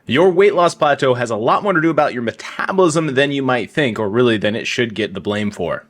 Your weight loss plateau has a lot more to do about your metabolism than you might think, or really than it should get the blame for.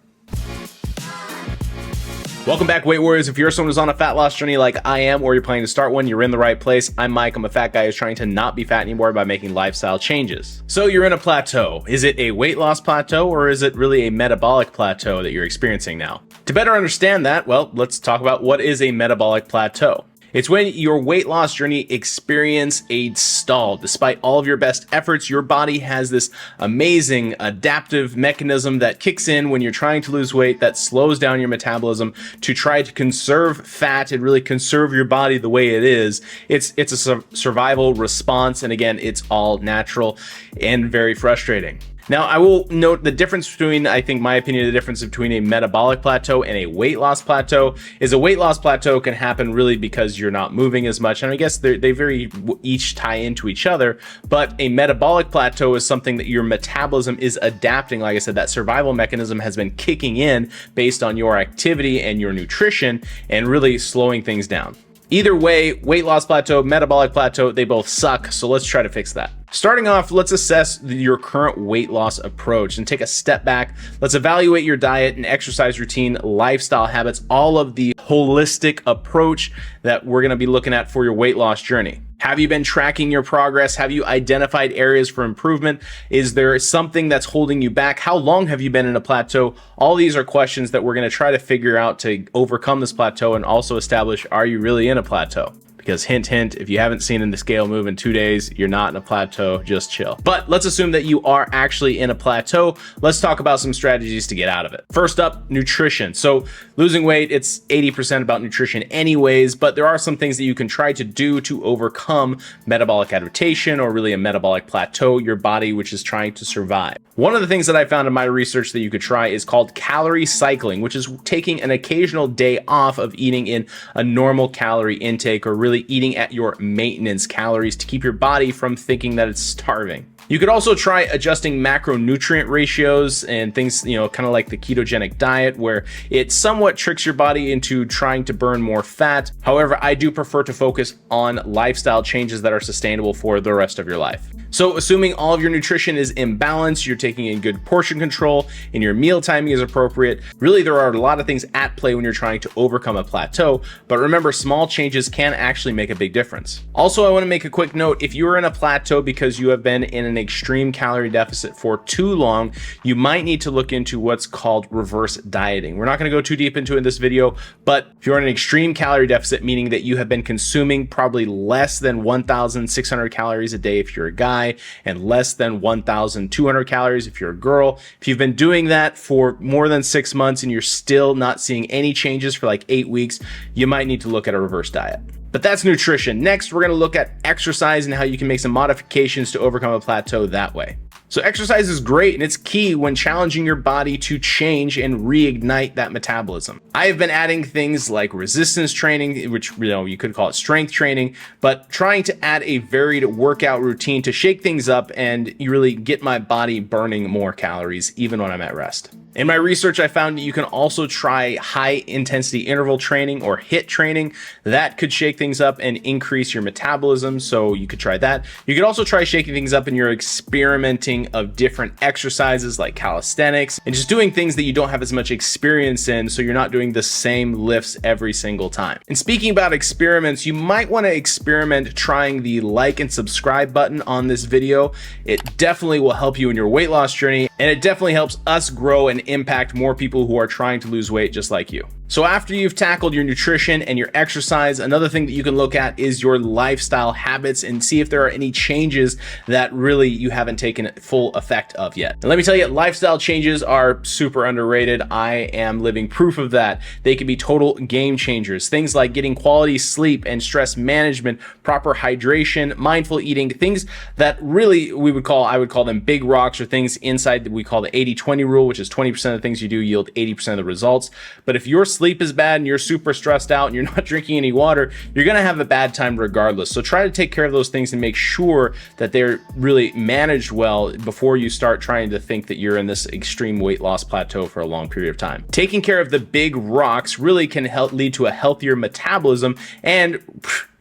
Welcome back, Weight Warriors. If you're someone who's on a fat loss journey like I am, or you're planning to start one, you're in the right place. I'm Mike. I'm a fat guy who's trying to not be fat anymore by making lifestyle changes. So you're in a plateau. Is it a weight loss plateau, or is it really a metabolic plateau that you're experiencing now? To better understand that, well, let's talk about what is a metabolic plateau. It's when your weight loss journey experiences a stall. Despite all of your best efforts, your body has this amazing adaptive mechanism that kicks in when you're trying to lose weight that slows down your metabolism to try to conserve fat and really conserve your body the way it is. It's a survival response, and again, it's all natural and very frustrating. Now, I will note the difference between, I think, my opinion, the difference between a metabolic plateau and a weight loss plateau is a weight loss plateau can happen really because you're not moving as much. And I guess they very each tie into each other. But a metabolic plateau is something that your metabolism is adapting. Like I said, that survival mechanism has been kicking in based on your activity and your nutrition and really slowing things down. Either way, weight loss plateau, metabolic plateau, they both suck. So let's try to fix that. Starting off, let's assess your current weight loss approach and take a step back. Let's evaluate your diet and exercise routine, lifestyle habits, all of the holistic approach that we're going to be looking at for your weight loss journey. Have you been tracking your progress? Have you identified areas for improvement? Is there something that's holding you back? How long have you been in a plateau? All these are questions that we're going to try to figure out to overcome this plateau and also establish, are you really in a plateau? Because hint, hint, if you haven't seen the scale move in 2 days, you're not in a plateau, just chill. But let's assume that you are actually in a plateau. Let's talk about some strategies to get out of it. First up, nutrition. So losing weight, it's 80% about nutrition anyways, but there are some things that you can try to do to overcome metabolic adaptation or really a metabolic plateau, your body which is trying to survive. One of the things that I found in my research that you could try is called calorie cycling, which is taking an occasional day off of eating in a normal calorie intake or really eating at your maintenance calories to keep your body from thinking that it's starving. You could also try adjusting macronutrient ratios and things, kind of like the ketogenic diet, where it somewhat tricks your body into trying to burn more fat. However, I do prefer to focus on lifestyle changes that are sustainable for the rest of your life. So assuming all of your nutrition is in balance, you're taking in good portion control, and your meal timing is appropriate, really there are a lot of things at play when you're trying to overcome a plateau, but remember, small changes can actually make a big difference. Also, I want to make a quick note, if you're in a plateau because you have been in an extreme calorie deficit for too long, you might need to look into what's called reverse dieting. We're not going to go too deep into it in this video, but if you're in an extreme calorie deficit, meaning that you have been consuming probably less than 1,600 calories a day if you're a guy, and less than 1,200 calories if you're a girl. If you've been doing that for more than 6 months and you're still not seeing any changes for like 8 weeks, you might need to look at a reverse diet. But that's nutrition. Next, we're going to look at exercise and how you can make some modifications to overcome a plateau that way. So exercise is great and it's key when challenging your body to change and reignite that metabolism. I have been adding things like resistance training, which you could call it strength training, but trying to add a varied workout routine to shake things up and you really get my body burning more calories even when I'm at rest. In my research, I found that you can also try high intensity interval training or HIIT training. That could shake things up and increase your metabolism. So you could try that. You could also try shaking things up and you're experimenting of different exercises like calisthenics and just doing things that you don't have as much experience in. So you're not doing the same lifts every single time. And speaking about experiments, you might want to experiment trying the like and subscribe button on this video. It definitely will help you in your weight loss journey, and it definitely helps us grow and impact more people who are trying to lose weight just like you. So after you've tackled your nutrition and your exercise, another thing that you can look at is your lifestyle habits and see if there are any changes that really you haven't taken full effect of yet. And let me tell you, lifestyle changes are super underrated. I am living proof of that. They can be total game changers. Things like getting quality sleep and stress management, proper hydration, mindful eating, things that really I would call them big rocks, or things inside that we call the 80-20 rule, which is 20% of the things you do yield 80% of the results. But if you're sleep is bad and you're super stressed out and you're not drinking any water, you're gonna have a bad time regardless. So try to take care of those things and make sure that they're really managed well before you start trying to think that you're in this extreme weight loss plateau for a long period of time. Taking care of the big rocks really can help lead to a healthier metabolism and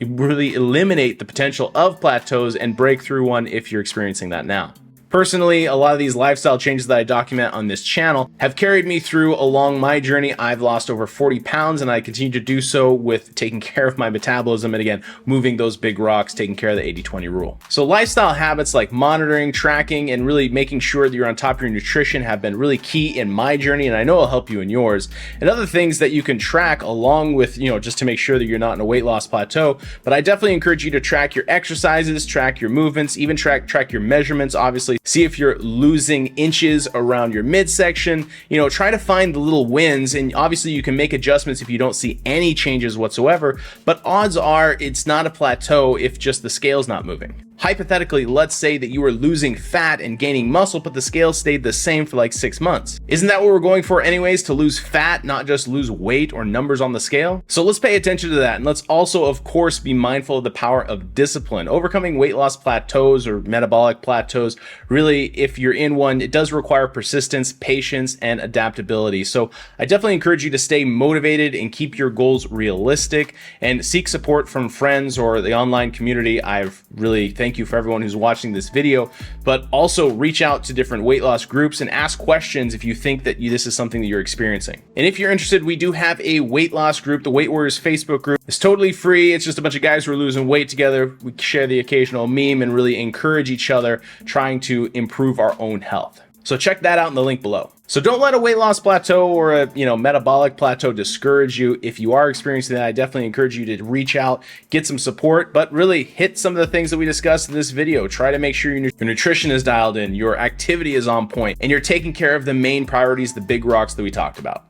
really eliminate the potential of plateaus and break through one if you're experiencing that now. Personally, a lot of these lifestyle changes that I document on this channel have carried me through along my journey. I've lost over 40 pounds and I continue to do so with taking care of my metabolism and again, moving those big rocks, taking care of the 80-20 rule. So lifestyle habits like monitoring, tracking, and really making sure that you're on top of your nutrition have been really key in my journey, and I know it'll help you in yours. And other things that you can track along with, just to make sure that you're not in a weight loss plateau, but I definitely encourage you to track your exercises, track your movements, even track your measurements, obviously. See if you're losing inches around your midsection. Try to find the little wins, and obviously you can make adjustments if you don't see any changes whatsoever, but odds are it's not a plateau if just the scale's not moving. Hypothetically, let's say that you were losing fat and gaining muscle, but the scale stayed the same for like 6 months. Isn't that what we're going for anyways, to lose fat, not just lose weight or numbers on the scale? So let's pay attention to that. And let's also, of course, be mindful of the power of discipline. Overcoming weight loss plateaus or metabolic plateaus, really, if you're in one, it does require persistence, patience, and adaptability. So I definitely encourage you to stay motivated and keep your goals realistic and seek support from friends or the online community. I've really thank you for everyone who's watching this video, but also reach out to different weight loss groups and ask questions if you think that this is something that you're experiencing. And if you're interested, we do have a weight loss group, the Weight Warriors Facebook group. It's totally free. It's just a bunch of guys who are losing weight together. We share the occasional meme and really encourage each other trying to improve our own health. So check that out in the link below. So don't let a weight loss plateau or a metabolic plateau discourage you. If you are experiencing that, I definitely encourage you to reach out, get some support, but really hit some of the things that we discussed in this video. Try to make sure your nutrition is dialed in, your activity is on point, and you're taking care of the main priorities, the big rocks that we talked about.